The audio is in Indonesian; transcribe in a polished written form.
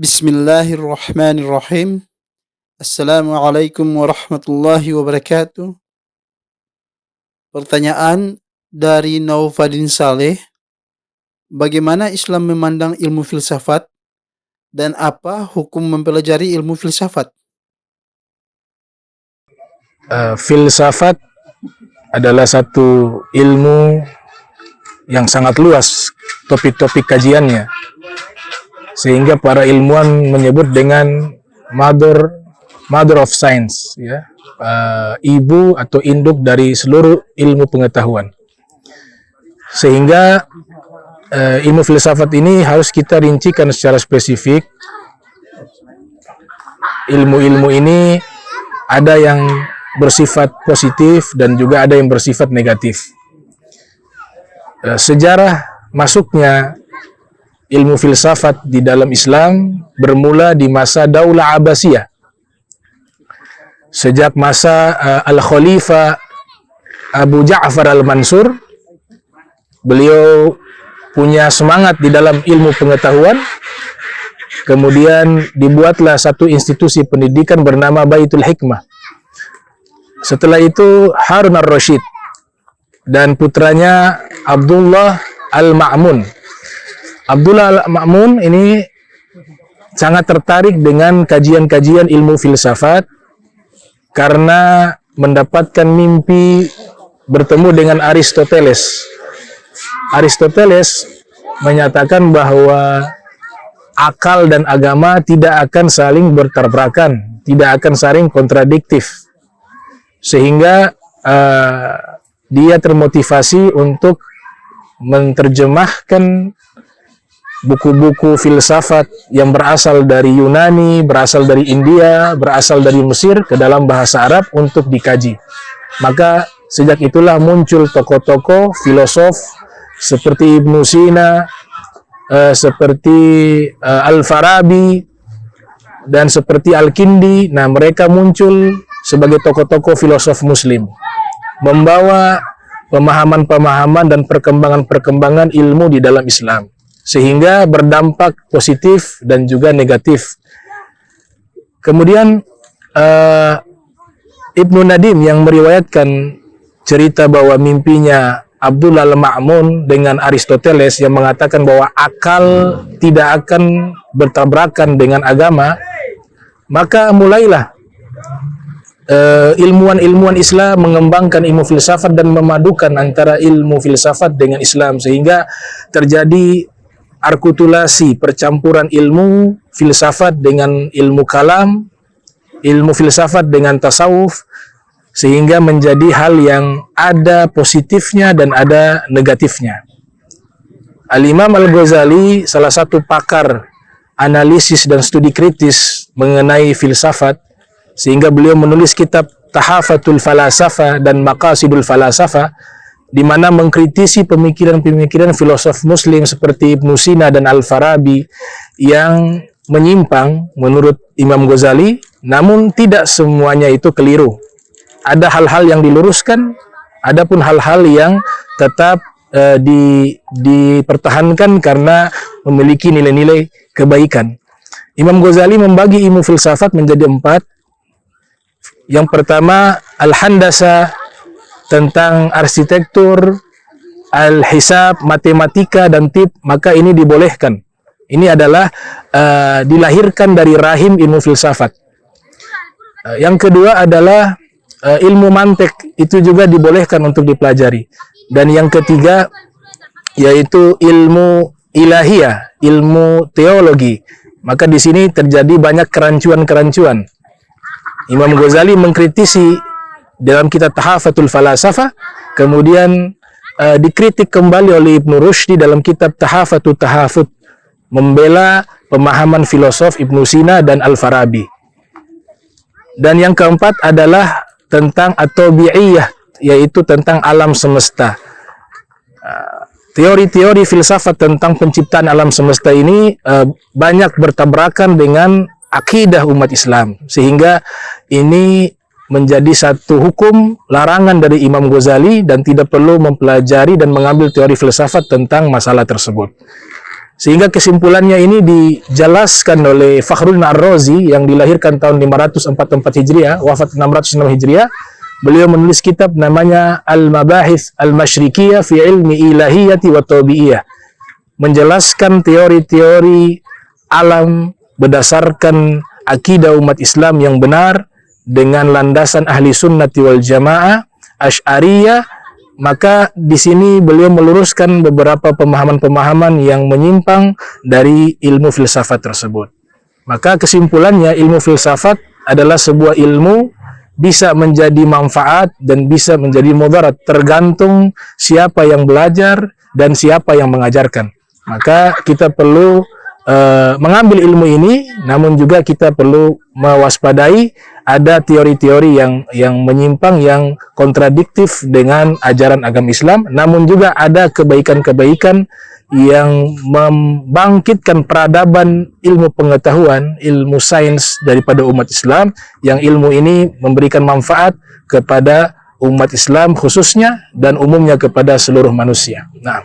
Bismillahirrahmanirrahim. Assalamualaikum warahmatullahi wabarakatuh. Pertanyaan dari Naufadin Saleh. Bagaimana Islam memandang ilmu filsafat dan apa hukum mempelajari ilmu filsafat? Filsafat adalah satu ilmu yang sangat luas topik-topik kajiannya, sehingga para ilmuwan menyebut dengan mother of science, ya, ibu atau induk dari seluruh ilmu pengetahuan. Sehingga ilmu filsafat ini harus kita rincikan secara spesifik. Ilmu-ilmu ini ada yang bersifat positif dan juga ada yang bersifat negatif. Sejarah masuknya ilmu filsafat di dalam Islam bermula di masa Daulah Abbasiyah. Sejak masa Al-Khalifah Abu Ja'far Al-Mansur, beliau punya semangat di dalam ilmu pengetahuan. Kemudian dibuatlah satu institusi pendidikan bernama Baitul Hikmah. Setelah itu Harun Ar-Rasyid dan putranya Abdullah Al-Ma'mun. Abdullah Al-Ma'mun ini sangat tertarik dengan kajian-kajian ilmu filsafat karena mendapatkan mimpi bertemu dengan Aristoteles. Aristoteles menyatakan bahwa akal dan agama tidak akan saling bertabrakan, tidak akan saling kontradiktif. Sehingga dia termotivasi untuk menerjemahkan buku-buku filsafat yang berasal dari Yunani, berasal dari India, berasal dari Mesir ke dalam bahasa Arab untuk dikaji. Maka sejak itulah muncul tokoh-tokoh filosof seperti Ibnu Sina, seperti Al-Farabi, dan seperti Al-Kindi. Nah, mereka muncul sebagai tokoh-tokoh filosof muslim, membawa pemahaman-pemahaman dan perkembangan-perkembangan ilmu di dalam Islam, sehingga berdampak positif dan juga negatif. Kemudian Ibnu Nadim yang meriwayatkan cerita bahwa mimpinya Abdullah Al-Ma'mun dengan Aristoteles yang mengatakan bahwa akal tidak akan bertabrakan dengan agama, maka mulailah ilmuwan-ilmuwan Islam mengembangkan ilmu filsafat dan memadukan antara ilmu filsafat dengan Islam, sehingga terjadi artikulasi percampuran ilmu filsafat dengan ilmu kalam, ilmu filsafat dengan tasawuf, sehingga menjadi hal yang ada positifnya dan ada negatifnya. Al-Imam Al-Ghazali, salah satu pakar analisis dan studi kritis mengenai filsafat, sehingga beliau menulis kitab Tahafatul Falasafah dan Maqasidul Falasafah, di mana mengkritisi pemikiran-pemikiran filosof muslim seperti Ibnu Sina dan Al-Farabi yang menyimpang menurut Imam Ghazali, namun tidak semuanya itu keliru. Ada hal-hal yang diluruskan, adapun hal-hal yang tetap dipertahankan karena memiliki nilai-nilai kebaikan. Imam Ghazali membagi ilmu filsafat menjadi 4. Yang pertama, Al-Handasa, tentang arsitektur, Al-Hisab, matematika dan tib, maka ini dibolehkan. Ini adalah dilahirkan dari rahim ilmu filsafat. Yang kedua adalah ilmu mantik, itu juga dibolehkan untuk dipelajari. Dan yang ketiga yaitu ilmu ilahiyah, ilmu teologi. Maka di sini terjadi banyak kerancuan-kerancuan. Imam Ghazali mengkritisi dalam kitab Tahafatul Falasafah, kemudian dikritik kembali oleh Ibnu Rushdi dalam kitab Tahafatul Tahafut, membela pemahaman filosof Ibnu Sina dan Al-Farabi. Dan yang keempat adalah tentang at-tabi'iyah, yaitu tentang alam semesta. Teori-teori filsafat tentang penciptaan alam semesta ini banyak bertabrakan dengan akidah umat Islam, sehingga ini menjadi satu hukum larangan dari Imam Ghazali dan tidak perlu mempelajari dan mengambil teori filsafat tentang masalah tersebut. Sehingga kesimpulannya ini dijelaskan oleh Fakhruddin Ar-Razi yang dilahirkan tahun 544 Hijriah, wafat 606 Hijriah. Beliau menulis kitab namanya Al-Mabahith Al-Masyrikiyah fi Ilmi Ilahiyati wa Tabi'iyah, menjelaskan teori-teori alam berdasarkan akidah umat Islam yang benar dengan landasan ahli sunnati wal jamaah Asy'ariyah. Maka di sini beliau meluruskan beberapa pemahaman-pemahaman yang menyimpang dari ilmu filsafat tersebut. Maka kesimpulannya, ilmu filsafat adalah sebuah ilmu bisa menjadi manfaat dan bisa menjadi mudarat, tergantung siapa yang belajar dan siapa yang mengajarkan. Maka kita perlu mengambil ilmu ini, namun juga kita perlu mewaspadai ada teori-teori yang menyimpang, yang kontradiktif dengan ajaran agama Islam, namun juga ada kebaikan-kebaikan yang membangkitkan peradaban ilmu pengetahuan, ilmu sains daripada umat Islam, yang ilmu ini memberikan manfaat kepada umat Islam khususnya dan umumnya kepada seluruh manusia. Nah,